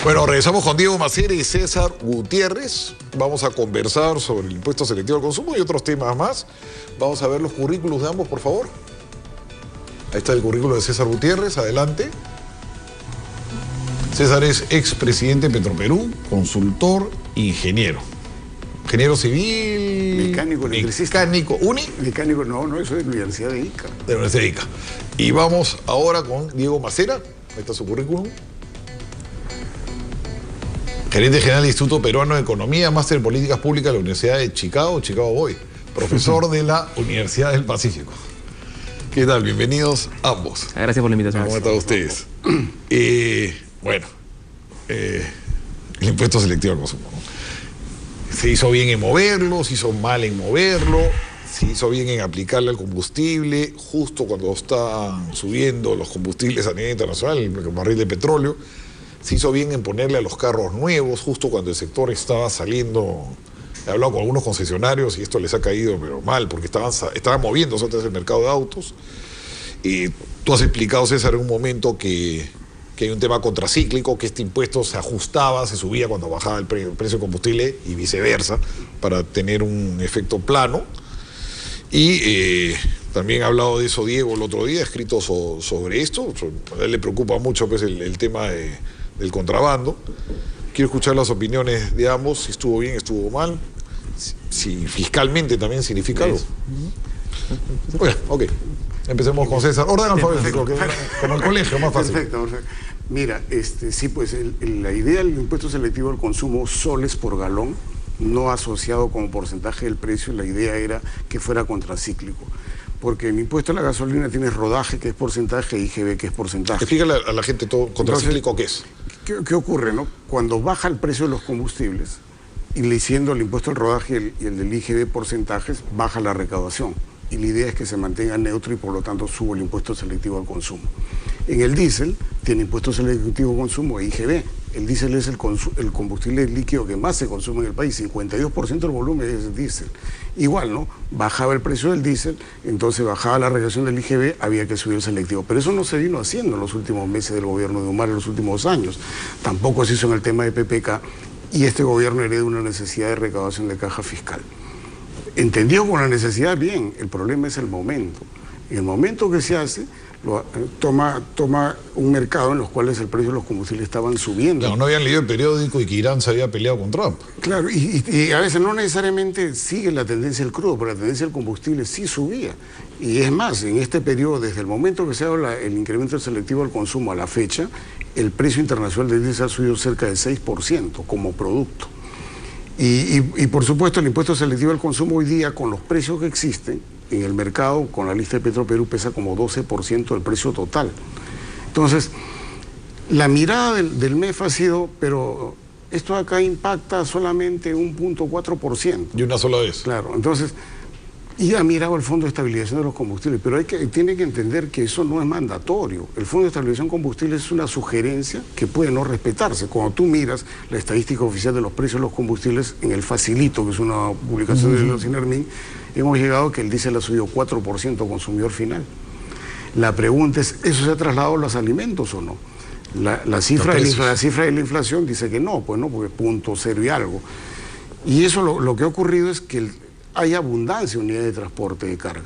Bueno, regresamos con Diego Macera y César Gutiérrez. Vamos a conversar sobre el impuesto selectivo al consumo y otros temas más. Vamos a ver los currículos de ambos, por favor. Ahí está el currículo de César Gutiérrez, adelante. César es expresidente de Petroperú, consultor, ingeniero. Ingeniero civil... Mecánico, electricista. Mecánico, ¿uni? Mecánico, no, eso es de la Universidad de Ica. De la Universidad de Ica. Y vamos ahora con Diego Macera. Ahí está su currículum. Gerente general del Instituto Peruano de Economía, máster en Políticas Públicas de la Universidad de Chicago, Chicago Boy. Profesor de la Universidad del Pacífico. ¿Qué tal? Bienvenidos ambos. Gracias por la invitación. ¿Cómo están ustedes? Bueno, el impuesto selectivo al consumo, ¿no? Se hizo bien en moverlo, se hizo mal en moverlo, se hizo bien en aplicarle al combustible, justo cuando están subiendo los combustibles a nivel internacional, el barril de petróleo. Se hizo bien en ponerle a los carros nuevos, justo cuando el sector estaba saliendo. He hablado con algunos concesionarios y esto les ha caído, pero mal, porque estaban moviéndose antes del mercado de autos. Y tú has explicado, César, en un momento que hay un tema contracíclico, que este impuesto se ajustaba, se subía cuando bajaba el precio del combustible y viceversa, para tener un efecto plano. Y también ha hablado de eso Diego el otro día, ha escrito sobre esto. A él le preocupa mucho pues, el tema del contrabando. Quiero escuchar las opiniones de ambos, si estuvo bien, estuvo mal, si fiscalmente también significa algo. Bueno, ok. Empecemos con César. Orden alfabético, como el colegio, más fácil. Perfecto. Mira, sí, pues la idea del impuesto selectivo al consumo soles por galón, no asociado como porcentaje del precio, la idea era que fuera contracíclico. Porque el impuesto a la gasolina tiene rodaje, que es porcentaje, y IGB, que es porcentaje. Explícale a la gente todo contracíclico. Entonces, ¿qué es? ¿Qué ocurre, no? Cuando baja el precio de los combustibles, y le siendo el impuesto al rodaje y el del IGB porcentajes, baja la recaudación. Y la idea es que se mantenga neutro y por lo tanto sube el impuesto selectivo al consumo. En el diésel tiene impuesto selectivo al consumo e IGB. El diésel es el combustible líquido que más se consume en el país, 52% del volumen es diésel. Igual, ¿no? Bajaba el precio del diésel, entonces bajaba la recaudación del IGB, había que subir el selectivo. Pero eso no se vino haciendo en los últimos meses del gobierno de Humala, en los últimos años. Tampoco se hizo en el tema de PPK y este gobierno hereda una necesidad de recaudación de caja fiscal. Entendido con la necesidad, bien, el problema es el momento. En el momento que se hace, toma un mercado en los cuales el precio de los combustibles estaban subiendo. Claro, no habían leído el periódico y que Irán se había peleado con Trump. Claro, y a veces no necesariamente sigue la tendencia del crudo, pero la tendencia del combustible sí subía. Y es más, en este periodo, desde el momento que se habla el incremento selectivo al consumo a la fecha, el precio internacional del diésel ha subido cerca del 6% como producto. Y por supuesto el impuesto selectivo al consumo hoy día con los precios que existen en el mercado, con la lista de Petroperú pesa como 12% del precio total. Entonces, la mirada del MEF ha sido, pero esto acá impacta solamente un 0.4%. ¿Y una sola vez? Claro, entonces, y ha mirado el Fondo de Estabilización de los Combustibles, pero tiene que entender que eso no es mandatorio. El Fondo de Estabilización de Combustibles es una sugerencia que puede no respetarse. Cuando tú miras la estadística oficial de los precios de los combustibles en el Facilito, que es una publicación de los INERMIN, hemos llegado a que el diésel ha subido 4% consumidor final. La pregunta es, ¿eso se ha trasladado a los alimentos o no? La cifra de la inflación dice que no, pues no, porque 0.0 y algo. Y eso lo que ha ocurrido es que hay abundancia de unidades de transporte de carga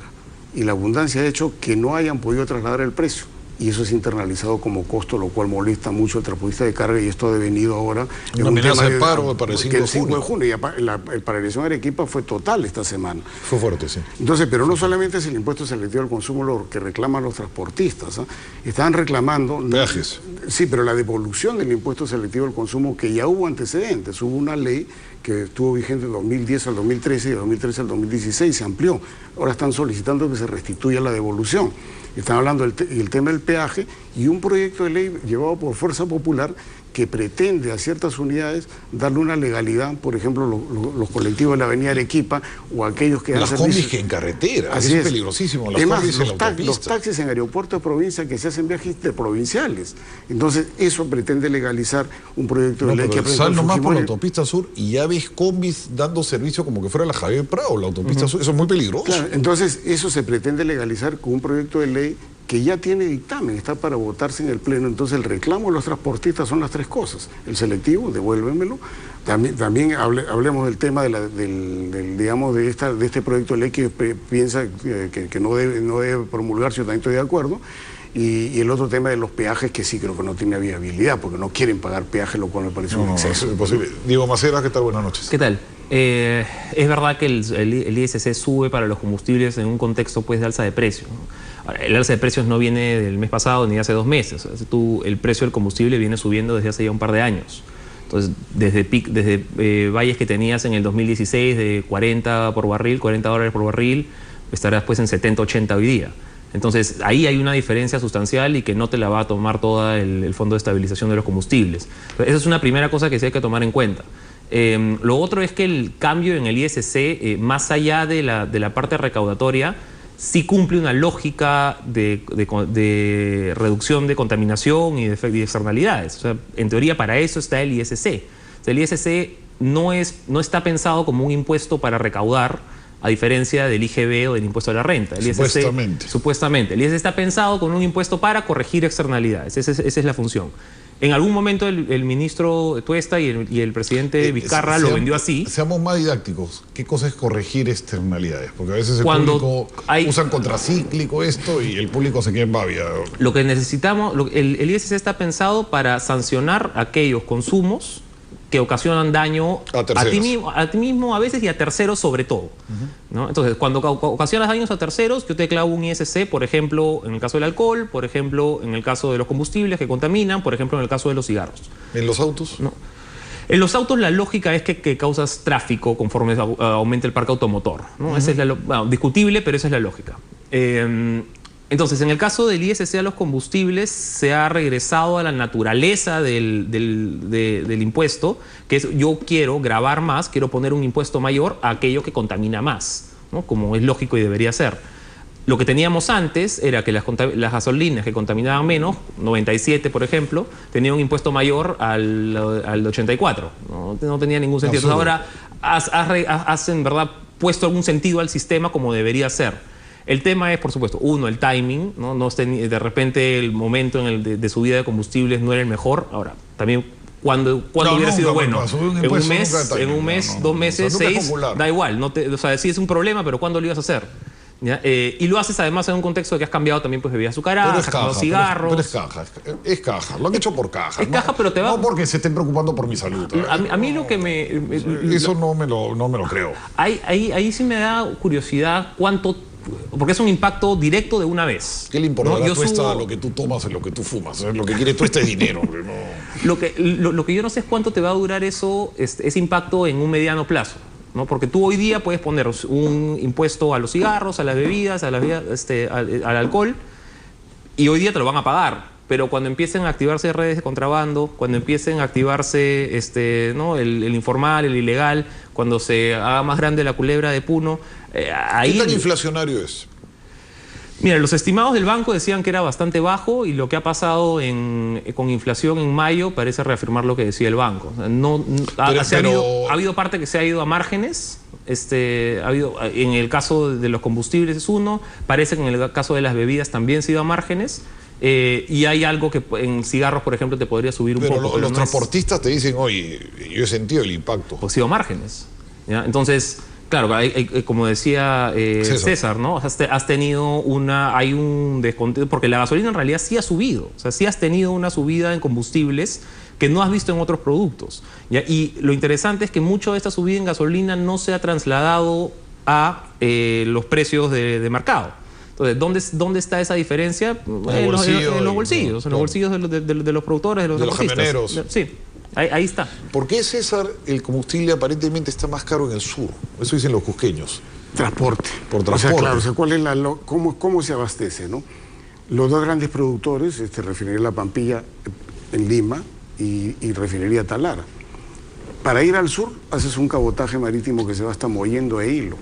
y la abundancia ha hecho que no hayan podido trasladar el precio y eso es internalizado como costo, lo cual molesta mucho al transportista de carga y esto ha devenido ahora en un tema de paro para el 5 de junio. Y la paralización de Arequipa fue total esta semana. Fue fuerte, sí. Entonces, pero no solamente es el impuesto selectivo al consumo lo que reclaman los transportistas, ¿eh? Estaban reclamando peajes. Sí, pero la devolución del impuesto selectivo al consumo, que ya hubo antecedentes, hubo una ley que estuvo vigente del 2010 al 2013 y del 2013 al 2016, se amplió. Ahora están solicitando que se restituya la devolución. Están hablando del tema del peaje y un proyecto de ley llevado por Fuerza Popular que pretende a ciertas unidades darle una legalidad, por ejemplo, los colectivos de la avenida Arequipa o aquellos que... Las combis que en carretera, es peligrosísimo. Las combis en la autopista. Los taxis en aeropuertos de provincia que se hacen viajes interprovinciales. Entonces, eso pretende legalizar un proyecto de ley que... Sal nomás por la autopista sur y ya ves combis dando servicio como que fuera la Javier Prado, la autopista sur. Eso es muy peligroso. Claro, entonces, eso se pretende legalizar con un proyecto de ley que ya tiene dictamen, está para votarse en el Pleno. Entonces el reclamo de los transportistas son las tres cosas. El selectivo, devuélvemelo. También hablemos del tema digamos, de este proyecto de ley que piensa que no debe promulgarse, yo también estoy de acuerdo. Y el otro tema de los peajes, que sí creo que no tiene viabilidad, porque no quieren pagar peajes, lo cual me parece un exceso. Es imposible. Diego Macera, ¿qué tal? Buenas noches. ¿Qué tal? Es verdad que el ISC sube para los combustibles en un contexto pues, de alza de precios, ¿no? Ahora, el alza de precios no viene del mes pasado ni hace 2 meses. O sea, el precio del combustible viene subiendo desde hace ya un par de años. Entonces, desde valles que tenías en el 2016 de 40 por barril, 40 dólares por barril, estarás pues en 70, 80 hoy día. Entonces, ahí hay una diferencia sustancial y que no te la va a tomar todo el Fondo de Estabilización de los Combustibles. Entonces, esa es una primera cosa que sí hay que tomar en cuenta. Lo otro es que el cambio en el ISC, más allá de la parte recaudatoria, sí cumple una lógica de reducción de contaminación y de externalidades. O sea, en teoría, para eso está el ISC. O sea, el ISC no está pensado como un impuesto para recaudar, a diferencia del IGB o del impuesto a la renta. El Supuestamente. Supuestamente. El ISC está pensado como un impuesto para corregir externalidades. Esa es la función. En algún momento el ministro Tuesta y el presidente Vizcarra lo vendió así. Seamos más didácticos. ¿Qué cosa es corregir externalidades? Porque a veces el público usan contracíclico esto y el público se queda en babia. Lo que necesitamos, el ISC está pensado para sancionar aquellos consumos que ocasionan daño a ti mismo a veces y a terceros sobre todo. ¿No? Entonces, cuando ocasionas daños a terceros, yo te clavo un ISC, por ejemplo, en el caso del alcohol, por ejemplo, en el caso de los combustibles que contaminan, por ejemplo, en el caso de los cigarros. ¿En los autos? No. En los autos la lógica es que causas tráfico conforme aumenta el parque automotor, ¿no? Esa es discutible, pero esa es la lógica. Entonces, en el caso del ISC a los combustibles, se ha regresado a la naturaleza del impuesto, que es yo quiero gravar más, quiero poner un impuesto mayor a aquello que contamina más, ¿no? Como es lógico y debería ser. Lo que teníamos antes era que las gasolinas que contaminaban menos, 97 por ejemplo, tenían un impuesto mayor al 84. No tenía ningún sentido. Entonces ahora has en verdad puesto algún sentido al sistema como debería ser. El tema es, por supuesto, uno, el timing, ¿no? De repente el momento de subida de combustibles no era el mejor. Ahora, también, ¿cuándo hubiera sido bueno? En un mes, 2 meses, 6, da igual. O sea, sí es un problema, pero ¿cuándo lo ibas a hacer? ¿Ya? Y lo haces además en un contexto de que has cambiado también pues, bebidas azucaradas, has cambiado cigarros. Pero es caja, lo han hecho por caja. Es caja, pero te va... No porque se estén preocupando por mi salud. A mí lo que eso no me lo creo. Ahí sí me da curiosidad cuánto... Porque es un impacto directo de una vez. ¿Qué le importa a Tuesta lo que tú tomas y lo que tú fumas? Lo que quiere Tuesta es dinero. No. Lo que yo no sé es cuánto te va a durar ese impacto en un mediano plazo, ¿no? Porque tú hoy día puedes poner un impuesto a los cigarros, a las bebidas, al alcohol, y hoy día te lo van a pagar. Pero cuando empiecen a activarse redes de contrabando, cuando empiecen a activarse ¿no? el informal, el ilegal, cuando se haga más grande la culebra de Puno, ahí... ¿Qué tan inflacionario es? Mira, los estimados del banco decían que era bastante bajo y lo que ha pasado con inflación en mayo parece reafirmar lo que decía el banco. Ha habido parte que se ha ido a márgenes. En el caso de los combustibles es uno, parece que en el caso de las bebidas también se ha ido a márgenes. Y hay algo que en cigarros, por ejemplo, te podría subir un poco. Pero los transportistas te dicen, oye, yo he sentido el impacto. Pues sido márgenes, ¿ya? Entonces, claro, como decía César, ¿no? Has tenido hay un descontento, porque la gasolina en realidad sí ha subido. O sea, sí has tenido una subida en combustibles que no has visto en otros productos, ¿ya? Y lo interesante es que mucho de esta subida en gasolina no se ha trasladado a los precios de mercado. Entonces, ¿dónde está esa diferencia? En los bolsillos de los productores, de los camioneros. Sí, ahí está. ¿Por qué, César, el combustible aparentemente está más caro en el sur? Eso dicen los cusqueños. Transporte. Por transporte. O sea, claro, ¿cómo se abastece, no? Los dos grandes productores, Refinería La Pampilla en Lima y Refinería Talara. Para ir al sur, haces un cabotaje marítimo que se va hasta Mollendo e Hilo.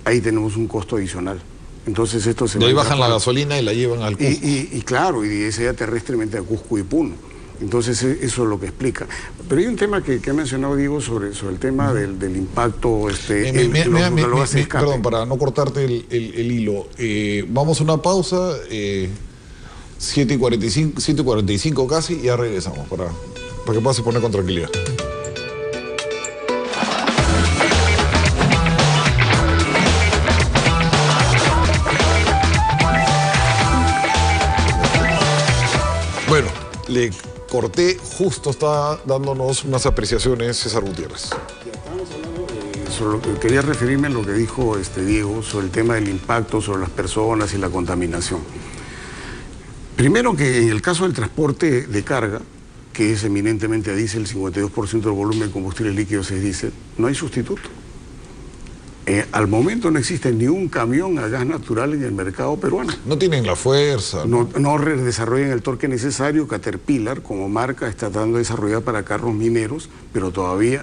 Ahí tenemos un costo adicional. Entonces esto se de ahí bajan la gasolina y la llevan al Cusco. Y claro, y de ese ya terrestremente a Cusco y Puno. Entonces eso es lo que explica. Pero hay un tema que ha mencionado Diego sobre el tema del impacto. Perdón, para no cortarte el hilo. Vamos a una pausa. 7:45, 7:45 casi, y ya regresamos para que puedas poner con tranquilidad. Bueno, le corté, justo está dándonos unas apreciaciones César Gutiérrez. Quería referirme a lo que dijo Diego sobre el tema del impacto sobre las personas y la contaminación. Primero, que en el caso del transporte de carga, que es eminentemente a diésel, el 52% del volumen de combustibles líquidos es diésel, no hay sustituto. Al momento no existe ni un camión a gas natural en el mercado peruano. No tienen la fuerza. No desarrollan el torque necesario. Caterpillar, como marca, está tratando de desarrollar para carros mineros, pero todavía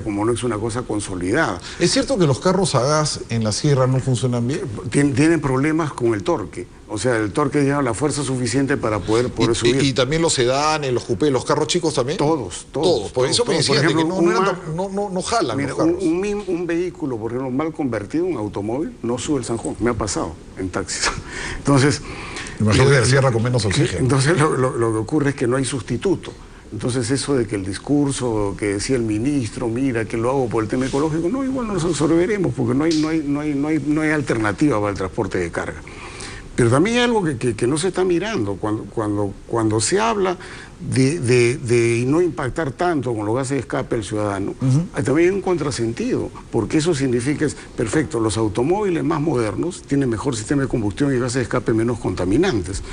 como no es una cosa consolidada. ¿Es cierto que los carros a gas en la sierra no funcionan bien? Tienen problemas con el torque. O sea, el torque lleva la fuerza suficiente para poder subir. Y también los sedanes, los coupés, los carros chicos también. Todos. Por eso me decían que no jalan. Mira, los carros. un vehículo, por ejemplo, mal convertido, un automóvil, no sube el San Juan. Me ha pasado en taxis. Entonces, imagínate la sierra con menos oxígeno. Entonces lo que ocurre es que no hay sustituto. Entonces eso de que el discurso que decía el ministro, mira, que lo hago por el tema ecológico, no, igual nos absorberemos porque no hay alternativa para el transporte de carga. Pero también hay algo que no se está mirando. Cuando se habla de no impactar tanto con los gases de escape al ciudadano, también hay un contrasentido, porque eso significa, perfecto, los automóviles más modernos tienen mejor sistema de combustión y gases de escape menos contaminantes.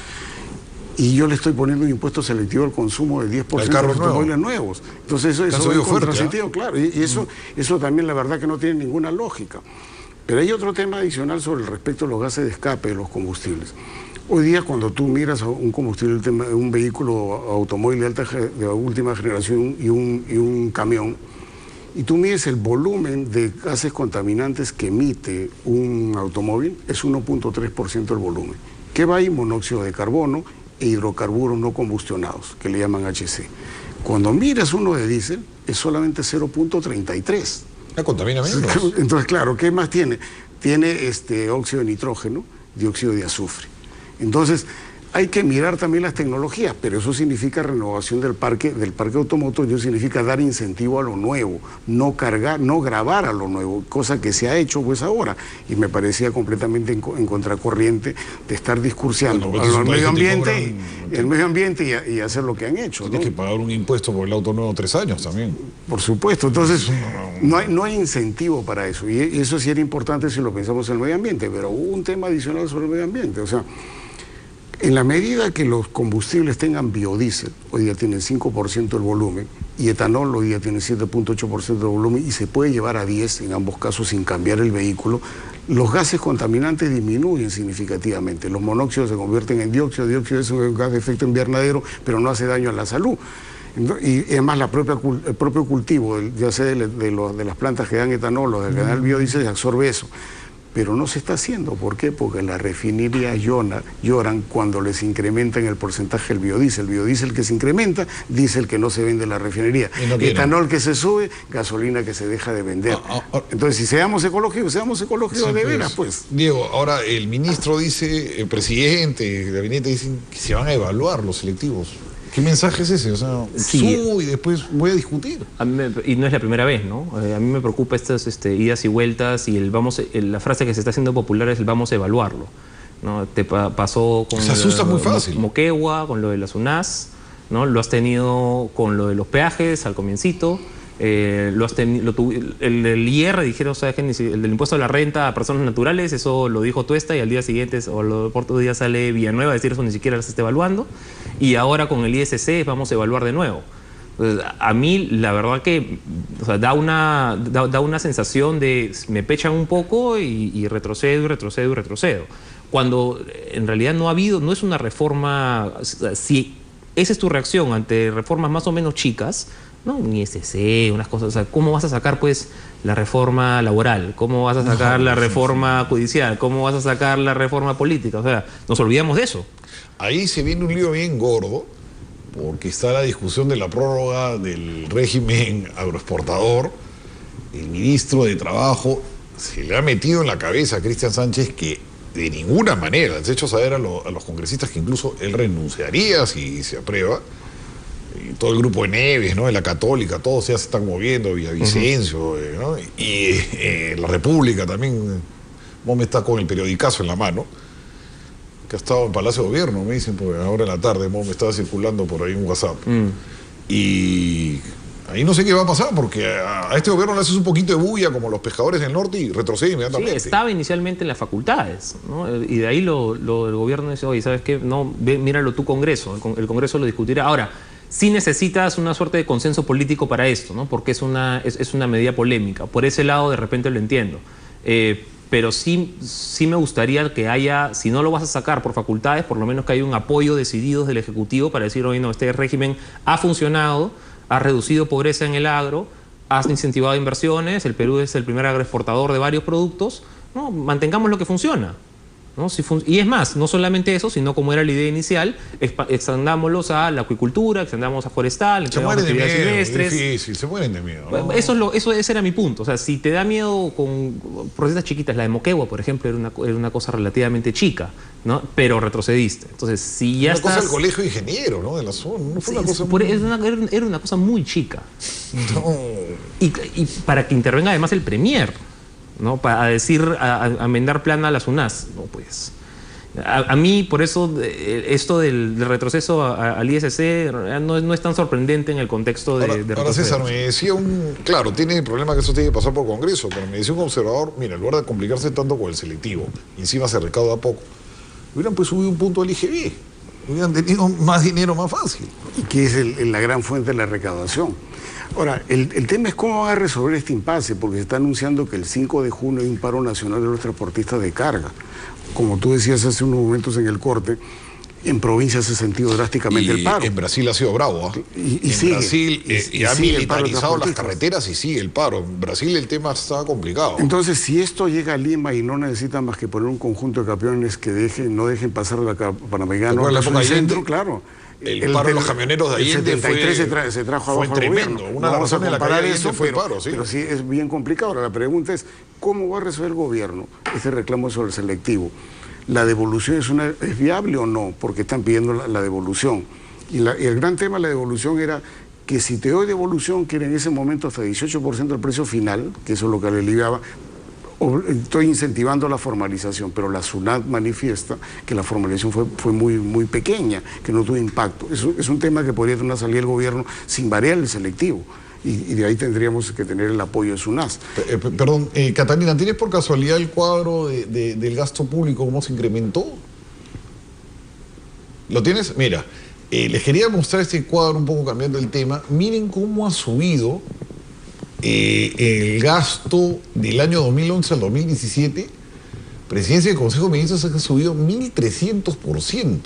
Y yo le estoy poniendo un impuesto selectivo al consumo del 10% de los automóviles nuevos. Entonces eso es un contrasentido, claro. Y eso también la verdad que no tiene ninguna lógica. Pero hay otro tema adicional sobre el respecto a los gases de escape de los combustibles. Hoy día, cuando tú miras un combustible, un vehículo automóvil de última generación y un camión, y tú mides el volumen de gases contaminantes que emite un automóvil, es 1.3% del volumen. Que va ahí monóxido de carbono e hidrocarburos no combustionados, que le llaman HC. Cuando miras uno de diésel, es solamente 0.33. Contamina menos. Entonces, claro, ¿qué más tiene? Tiene óxido de nitrógeno, dióxido de azufre. Entonces, hay que mirar también las tecnologías, pero eso significa renovación del parque automotor, eso significa dar incentivo a lo nuevo, no gravar a lo nuevo, cosa que se ha hecho pues ahora, y me parecía completamente en contracorriente de estar discursiando al medio ambiente y hacer lo que han hecho. Tienes que pagar un impuesto por el auto nuevo 3 años también. Por supuesto, entonces no hay incentivo para eso, y eso sí era importante si lo pensamos en el medio ambiente, pero hubo un tema adicional sobre el medio ambiente, o sea, en la medida que los combustibles tengan biodiesel, hoy día tienen 5% del volumen, y etanol hoy día tiene 7.8% del volumen, y se puede llevar a 10 en ambos casos sin cambiar el vehículo, los gases contaminantes disminuyen significativamente. Los monóxidos se convierten en dióxido, dióxido es un gas de efecto invernadero, pero no hace daño a la salud. Y además el propio cultivo, ya sea de las plantas que dan etanol o de que dan el biodiesel, absorbe eso. Pero no se está haciendo. ¿Por qué? Porque las refinerías lloran cuando les incrementan el porcentaje del biodiesel. El biodiesel que se incrementa, diésel que no se vende en la refinería. Etanol que se sube, gasolina que se deja de vender. Entonces, si seamos ecológicos de veras, pues. Diego, ahora el ministro dice, el presidente, el gabinete dicen que se van a evaluar los selectivos. ¿Qué mensaje es ese? O sea, subo y después voy a discutir. Y no es la primera vez, ¿no? A mí me preocupa estas idas y vueltas y la frase que se está haciendo popular es el vamos a evaluarlo, ¿no? Te pasó con se asusta muy fácil. Moquegua, con lo de las UNAS, ¿no? Lo has tenido con lo de los peajes al comiencito. El IR dijeron, ¿sabes qué? El del impuesto a la renta a personas naturales, eso lo dijo Tuesta y al día siguiente o por otro día sale Villanueva a decir eso ni siquiera se está evaluando, y ahora con el ISC vamos a evaluar de nuevo. Entonces, a mí la verdad que da una sensación de me pechan un poco y retrocedo, cuando en realidad no es una reforma. Si esa es tu reacción ante reformas más o menos chicas, ¿no? Un ISC, unas cosas, o sea, ¿cómo vas a sacar pues la reforma laboral? ¿Cómo vas a sacar la reforma judicial? ¿Cómo vas a sacar la reforma política? O sea, nos olvidamos de eso. Ahí se viene un lío bien gordo, porque está la discusión de la prórroga del régimen agroexportador. El ministro de Trabajo se le ha metido en la cabeza a Cristian Sánchez que de ninguna manera. Les he hecho saber a los congresistas que incluso él renunciaría si se aprueba. Y todo el grupo de Neves, ¿no? De la Católica, todos ya se están moviendo, Villavicencio, ¿no? Y la República también. Mome está con el periodicazo en la mano, que ha estado en Palacio de Gobierno, me dicen, porque ahora en la tarde Mome estaba circulando por ahí un WhatsApp. Y ahí no sé qué va a pasar, porque a este gobierno le haces un poquito de bulla como los pescadores del norte y retrocede inmediatamente. Sí, estaba inicialmente en las facultades, ¿no? Y de ahí el gobierno dice, oye, ¿sabes qué? No, míralo tu Congreso, el Congreso lo discutirá. Ahora, sí necesitas una suerte de consenso político para esto, ¿no? Porque es una medida polémica. Por ese lado, de repente lo entiendo. Pero sí me gustaría que haya, si no lo vas a sacar por facultades, por lo menos que haya un apoyo decidido del Ejecutivo para decir, oye, no, este régimen ha funcionado, ha reducido pobreza en el agro, ha incentivado inversiones, el Perú es el primer agroexportador de varios productos, ¿no? Mantengamos lo que funciona, ¿no? Y es más, no solamente eso, sino como era la idea inicial, extendámoslos a la acuicultura, extendamos a forestal, se mueren de miedo, silvestres. es difícil, se mueren de miedo, ¿no? Ese era mi punto. O sea, si te da miedo con protestas chiquitas, la de Moquegua, por ejemplo, era una cosa relativamente chica, ¿no? Pero retrocediste. Entonces, si ya una estás... cosa del colegio de ingeniero, ¿no? De la zona. No fue una cosa era una cosa muy chica. No. Y para que intervenga además el Premier, ¿no? Para decir, a enmendar plan a las UNAS. No, pues. A mí, por eso, esto del retroceso al ISC no es tan sorprendente en el contexto de ahora César, me decía claro, tiene el problema que eso tiene que pasar por Congreso, pero me decía un observador, mira, en lugar de complicarse tanto con el selectivo, y encima se recauda poco, hubieran pues subido un punto al IGB, hubieran tenido más dinero más fácil. Y que es la gran fuente de la recaudación. Ahora, el tema es cómo van a resolver este impasse, porque se está anunciando que el 5 de junio hay un paro nacional de los transportistas de carga. Como tú decías hace unos momentos en el corte, en provincias se ha sentido drásticamente el paro. En Brasil ha sido bravo, ¿eh? En Brasil ha militarizado las carreteras y sigue el paro. En Brasil el tema está complicado. Entonces, si esto llega a Lima y no necesitan más que poner un conjunto de camiones que no dejen pasar la Panamericana al centro, claro. El paro de los camioneros de Allende se trajo abajo fue tremendo. Gobierno. Una de las razones de la caída de Allende fue el paro, sí. Pero sí es bien complicado. Ahora, la pregunta es, ¿cómo va a resolver el gobierno este reclamo sobre el selectivo? ¿La devolución es viable o no? Porque están pidiendo la devolución. Y el gran tema de la devolución era que si te doy devolución, que era en ese momento hasta 18% del precio final, que eso es lo que le aliviaba, estoy incentivando la formalización, pero la SUNAT manifiesta que la formalización fue muy pequeña, que no tuvo impacto. Es un tema que podría tener una salida del gobierno sin variar el selectivo. Y de ahí tendríamos que tener el apoyo de SUNAS. Perdón, Catalina, ¿tienes por casualidad el cuadro del gasto público, cómo se incrementó? ¿Lo tienes? Mira, les quería mostrar este cuadro un poco cambiando el tema. Miren cómo ha subido el gasto del año 2011 al 2017. Presidencia del Consejo de Ministros ha subido 1.300%.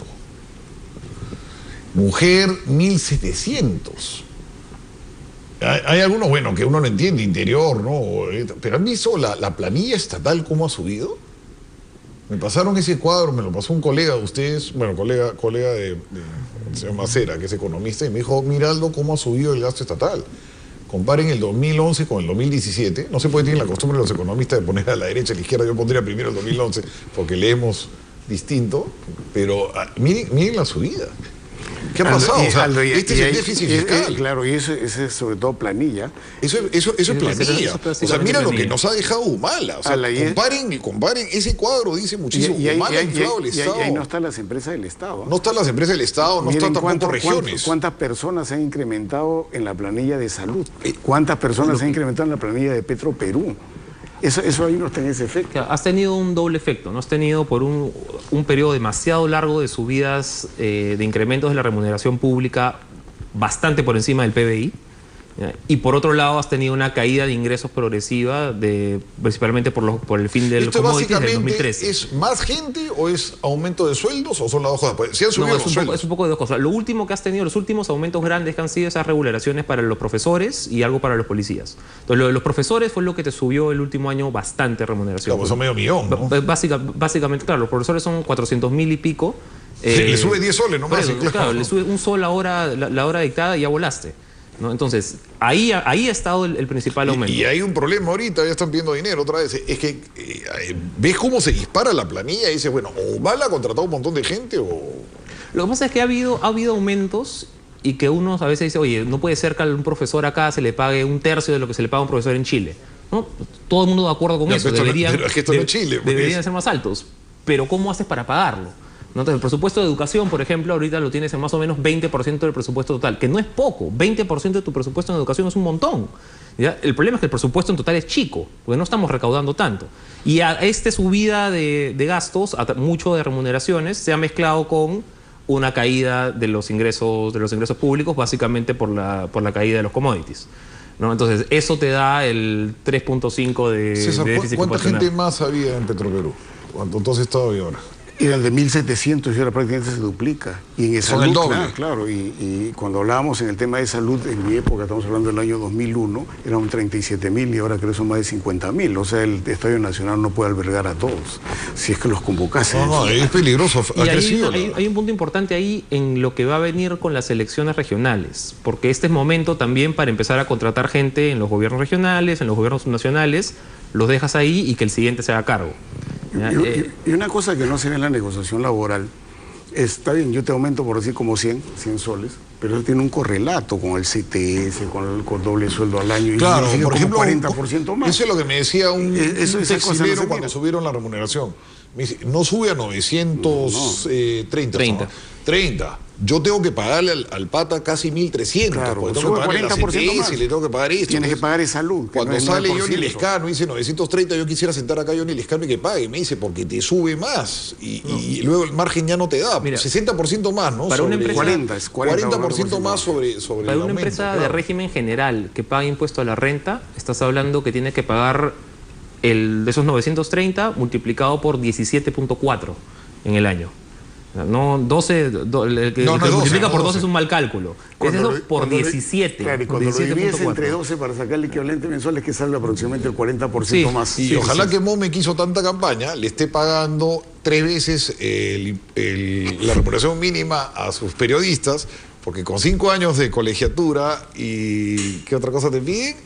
Mujer, 1.700%. Hay algunos, bueno, que uno no entiende, interior, ¿no? Pero ¿han visto la planilla estatal cómo ha subido? Me pasaron ese cuadro, me lo pasó un colega de ustedes, bueno, colega de señor Macera, que es economista, y me dijo, Miraldo, cómo ha subido el gasto estatal. Comparen el 2011 con el 2017. No se puede tener la costumbre de los economistas de poner a la derecha y a la izquierda. Yo pondría primero el 2011 porque leemos distinto, pero miren la subida. ¿Qué ha pasado? O sea, este es el déficit fiscal. Claro, y eso es sobre todo planilla. Eso es planilla. O sea, mira lo que nos ha dejado Humala. O sea, comparen. Ese cuadro dice muchísimo. Humala ha inflado el Estado. Y ahí no están las empresas del Estado. No están las empresas del Estado, no están tampoco regiones. ¿Cuántas personas se han incrementado en la planilla de salud? ¿Cuántas personas se han incrementado en la planilla de Petro Perú? Eso ahí no está en ese efecto. Has tenido un doble efecto, ¿no? Has tenido por un periodo demasiado largo de subidas de incrementos de la remuneración pública bastante por encima del PBI. Y por otro lado has tenido una caída de ingresos progresiva principalmente por el fin del commodities del 2013. ¿Es más gente o es aumento de sueldos o son las dos cosas? Pues, si han subido es un poco de dos cosas. Lo último que has tenido, los últimos aumentos grandes que han sido esas regulaciones para los profesores y algo para los policías. Entonces lo de los profesores fue lo que te subió el último año bastante remuneración. Claro, son medio millón, ¿no? Básicamente, claro, los profesores son 400.000 y pico. Le sube 10 soles nomás. Claro, le sube un sol la hora dictada y ya volaste. ¿no? Entonces, ahí ha estado el principal aumento. Y hay un problema ahorita, ya están pidiendo dinero otra vez. Es que ves cómo se dispara la planilla y dices, bueno, o Bala ha contratado un montón de gente o... Lo que pasa es que ha habido aumentos y que uno a veces dice, oye, no puede ser que a un profesor acá se le pague un tercio de lo que se le paga a un profesor en Chile, ¿no? Todo el mundo de acuerdo con eso. Pero es que esto no es Chile. Deberían ser más altos. Pero ¿cómo haces para pagarlo? ¿No? Entonces, el presupuesto de educación, por ejemplo, ahorita lo tienes en más o menos 20% del presupuesto total, que no es poco. 20% de tu presupuesto en educación es un montón. ¿Ya? El problema es que el presupuesto en total es chico, porque no estamos recaudando tanto. Y a esta subida de gastos, mucho de remuneraciones, se ha mezclado con una caída de los ingresos públicos, básicamente por la caída de los commodities, ¿no? Entonces, eso te da el 3.5 de César, déficit ¿cuánta proporcional. gente más había en Petroperú? ¿Cuánto entonces todavía ahora? Eran de 1.700 y ahora prácticamente se duplica. Y en Son salud, el doble. Claro. Y cuando hablábamos en el tema de salud, en mi época, estamos hablando del año 2001, eran 37.000 y ahora creo que son más de 50.000. O sea, el Estadio Nacional no puede albergar a todos, si es que los convocasen. No, es peligroso. Y Ha crecido. hay un punto importante ahí en lo que va a venir con las elecciones regionales, porque este es momento también para empezar a contratar gente en los gobiernos regionales, en los gobiernos nacionales, los dejas ahí y que el siguiente se haga cargo. Y una cosa que no se ve en la negociación laboral, está bien, yo te aumento por decir como 100 soles, pero él tiene un correlato con el CTS, con doble sueldo al año, Claro, y por ejemplo, 40% más. Eso es lo que me decía un Esa cosa no textilero se cuando mira. subieron la remuneración. Me dice, no sube a 930. 30. Yo tengo que pagarle al pata casi 1.300. Claro, porque tengo que sube pagarle la 40% más. CTS y le tengo que pagar esto. Tienes que Entonces, pagar de salud. que cuando no es sale 9%. Johnny Lescano y dice 930, yo quisiera sentar acá a Johnny Lescano y que pague. Me dice, porque te sube más. Y luego el margen ya no te da. Mira, 60% más, ¿no? para una empresa- 40% más sobre Para el una aumento, empresa de claro. régimen general que paga impuesto a la renta, estás hablando que tiene que pagar de esos 930 multiplicado por 17.4 en el año. No, 12, el que No, no es 12, multiplica no por 12. 12 es un mal cálculo. Es eso por 17. Claro, y por cuando lo divides 17.4. entre 12 para sacar el equivalente mensual es que sale aproximadamente el 40% Sí, más. Y Sí, ojalá sí. que Mome, que hizo tanta campaña, le esté pagando 3 veces la remuneración mínima a sus periodistas, porque con 5 años de colegiatura y ¿qué otra cosa te piden?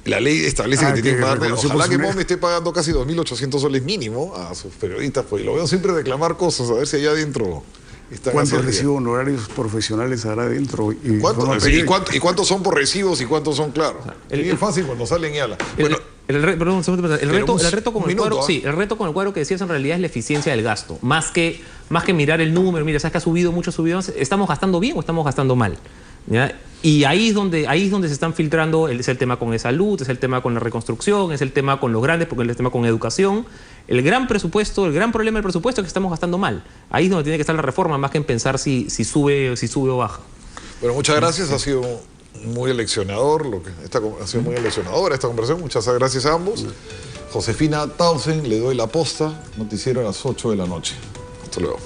La ley establece que te tienen que pagar. reconocido Ojalá por que su Mome esté pagando casi 2.800 soles mínimo a sus periodistas, pues lo veo siempre reclamar cosas, a ver si allá adentro están ¿Cuántos hacia arriba. recibo honorarios profesionales habrá adentro? ¿Y cuántos son por recibos y cuántos son claros? el- Es fácil cuando salen y hablan. Bueno, el reto con el minuto, cuadro, ¿ah? sí, el reto con el cuadro que decías en realidad es la eficiencia del gasto. Más que mirar el número, mira, sabes que ha subido mucho, ¿estamos gastando bien o estamos gastando mal? ¿Ya? Y ahí es donde se están filtrando, es el tema con la salud, es el tema con la reconstrucción, es el tema con los grandes, porque es el tema con educación. El gran problema del presupuesto es que estamos gastando mal. Ahí es donde tiene que estar la reforma, más que en pensar si sube o baja. Bueno, muchas gracias, ha sido muy aleccionador, ha sido muy aleccionadora esta conversación, muchas gracias a ambos. Josefina Tausen, le doy la posta, noticiero a las 8 de la noche. Hasta luego.